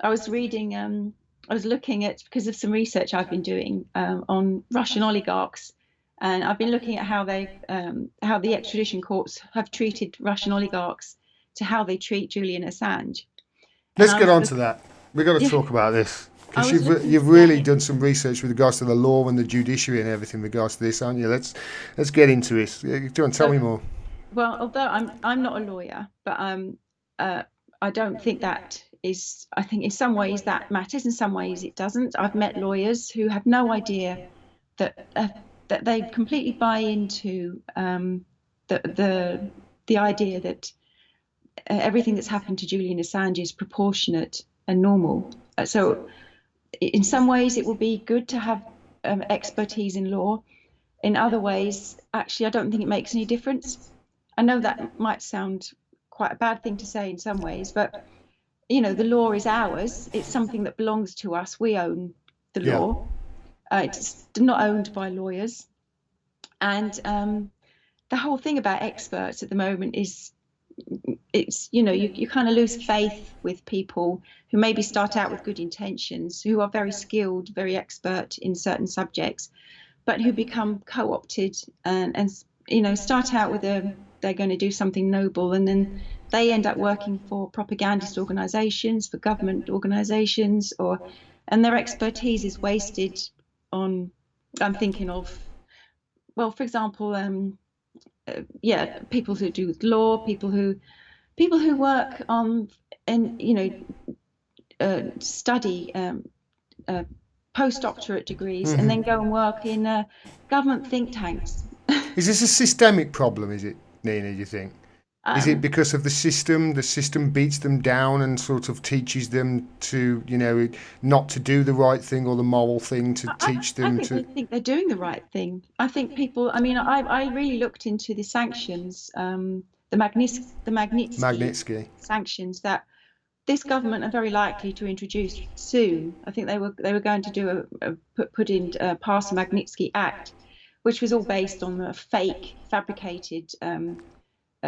I was reading, I was looking at, because of some research I've been doing on Russian oligarchs, and I've been looking at how the extradition courts have treated Russian oligarchs to how they treat Julian Assange. And Let's I get was on to look, that. We've got to yeah, talk about this I because was looking you've really today. done some research with regards to the law and the judiciary and everything with regards to this, aren't you? Let's get into this. Do you want to tell So, me more? well, although I'm not a lawyer, but uh, I don't think that is. I think in some ways that matters, in some ways it doesn't. I've met lawyers who have no idea that they completely buy into the idea that everything that's happened to Julian Assange is proportionate and normal. So in some ways, it will be good to have expertise in law. In other ways, actually, I don't think it makes any difference. I know that might sound quite a bad thing to say in some ways, but the law is ours. It's something that belongs to us. We own the Yeah. law. It's not owned by lawyers. And the whole thing about experts at the moment is you kind of lose faith with people who maybe start out with good intentions, who are very skilled, very expert in certain subjects, but who become co-opted and start out with they're going to do something noble, and then they end up working for propagandist organizations, for government organizations, and their expertise is wasted on. I'm thinking of, well, for example, yeah, people who do with law, people who work on and study uh, postdoctorate degrees and then go and work in government think tanks. Is this a systemic problem? Is it, Nina? Do you think? Is it um, because of the system? The system beats them down and sort of teaches them to, not to do the right thing or the moral thing to teach I them think they to. think they're doing the right thing. I think people. I mean, I really looked into the sanctions, the Magnitsky Magnitsky. sanctions that this government are very likely to introduce soon. I think they were going to do put in pass a Magnitsky Act, which was all based on a fake, fabricated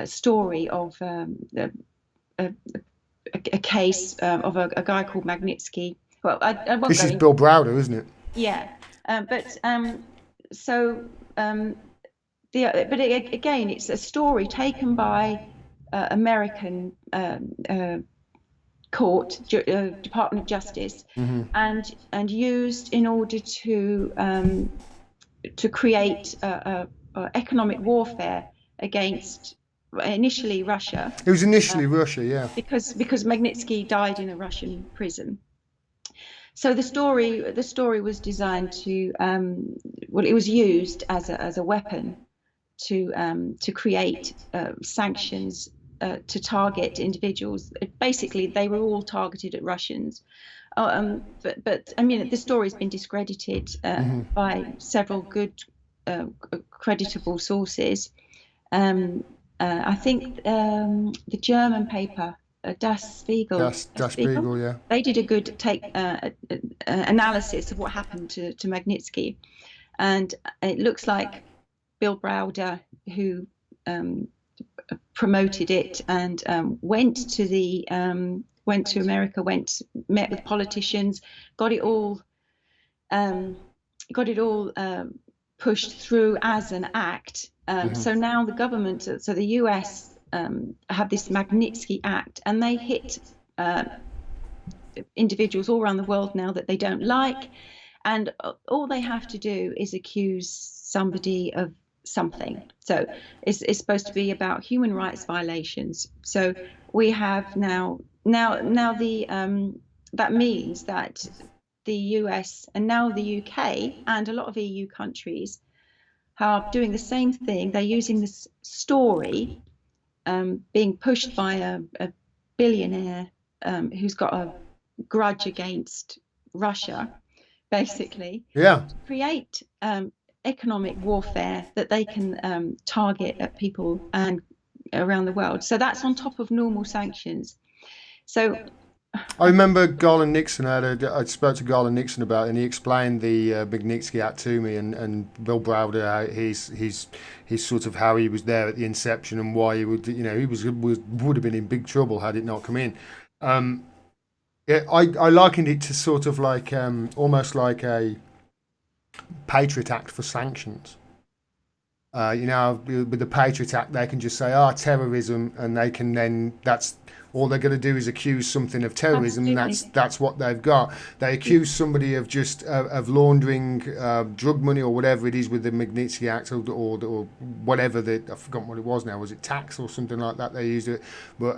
story of a, a case of a guy called Magnitsky. Well, I won't This go is into. Bill Browder, isn't it? Yeah, but so but again, it's a story taken by American court, Department of Justice, and used in order to create economic warfare against initially Russia, It was uh, initially Russia, yeah. because Magnitsky died in a Russian prison. So the story was designed to well, it was used as a weapon to create sanctions to target individuals. Basically, they were all targeted at Russians. But I mean, the story has been discredited by several good, creditable sources. Um, I think the German paper, Das Das Spiegel, Spiegel, yeah. they did a good analysis of what happened to Magnitsky, and it looks like Bill Browder, who um, promoted it and went to America, met with politicians, got it all um, got it all pushed through as an act. So now the government, so the US, have this Magnitsky Act, and they hit uh, individuals all around the world now that they don't like, and all they have to do is accuse somebody of something. So it's supposed to be about human rights violations. So we have now the that means that the US and now the UK and a lot of EU countries are doing the same thing. They're using this story being pushed by a billionaire who's got a grudge against Russia, basically, Yeah. to create economic warfare that they can target at people and around the world. So that's on top of normal sanctions. So I I remember Garland Nixon. I spoke to Garland Nixon about it, and he explained the Magnitsky Act to me, and Bill Browder, his sort of how he was there at the inception and why he would, he would have been in big trouble had it not come in. Um, Yeah, I likened it to sort of like almost like a Patriot Act for sanctions. With the Patriot Act, they can just say, terrorism, and they can then, that's all they're going to do is accuse something of terrorism, and Absolutely. that's what they've got. They accuse somebody of just of laundering drug money or whatever it is with the Magnitsky Act, or whatever, I forgot what it was now. Was it tax or something like that they used it? But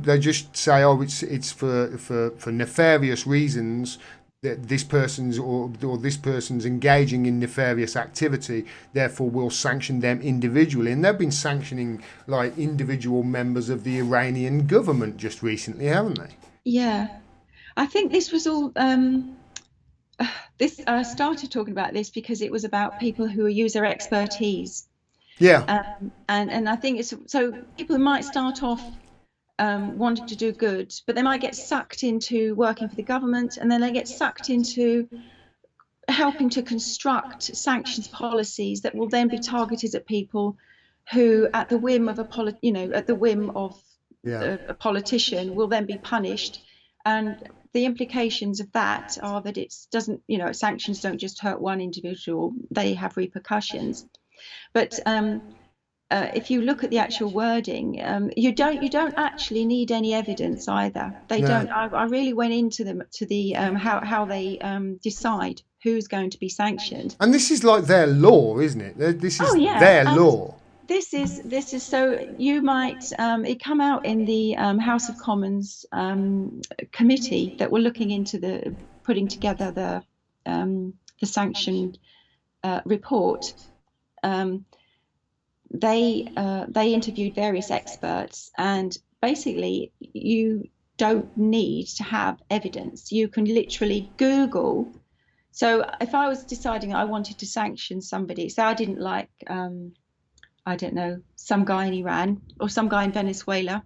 they just say, it's for nefarious reasons that this person's or this person's engaging in nefarious activity, therefore we'll sanction them individually. And they've been sanctioning like individual members of the Iranian government just recently, haven't they? Yeah. I think this was all this I started talking about this because it was about people who use their expertise. Yeah, And I think it's so people might start off wanting to do good, but they might get sucked into working for the government, and then they get sucked into helping to construct sanctions policies that will then be targeted at people who, at the whim of at the whim of yeah, a politician, will then be punished. And the implications of that are that it doesn't, sanctions don't just hurt one individual; they have repercussions. But if you look at the actual wording, you don't actually need any evidence either. They no. don't. I really went into them to the how they decide who's going to be sanctioned. And this is like their law, isn't it? This Oh is yeah, their and law. this is so you might it come out in the House of Commons committee that were looking into the putting together the sanction report. Um, they interviewed various experts, and basically you don't need to have evidence. You can literally Google. So if I was deciding I wanted to sanction somebody, so I didn't like I don't know, some guy in Iran or some guy in Venezuela,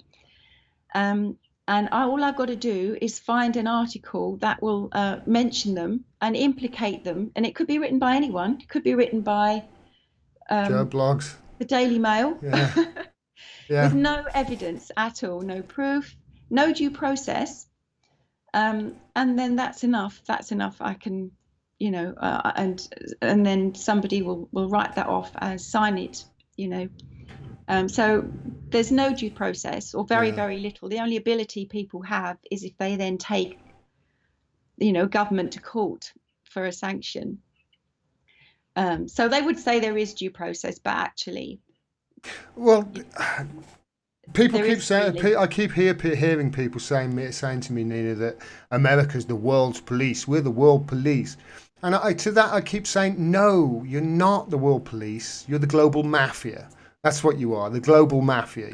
and all I've got to do is find an article that will mention them and implicate them, and it could be written by anyone. It could be written by Joe um, blogs. the Daily Mail, Yeah, with yeah. no evidence at all, no proof, no due process, and then that's enough. That's enough. I can, and then somebody will write that off as sign it, you know. So there's no due process, or very, Yeah. very little. The only ability people have is if they then take, government to court for a sanction. So they would say there is due process, but actually Well, people there keep isn't saying, really. I keep hearing people saying to me, Nina, that America's the world's police. We're the world police. And to that, I keep saying, no, you're not the world police. You're the global mafia. That's what you are, the global mafia.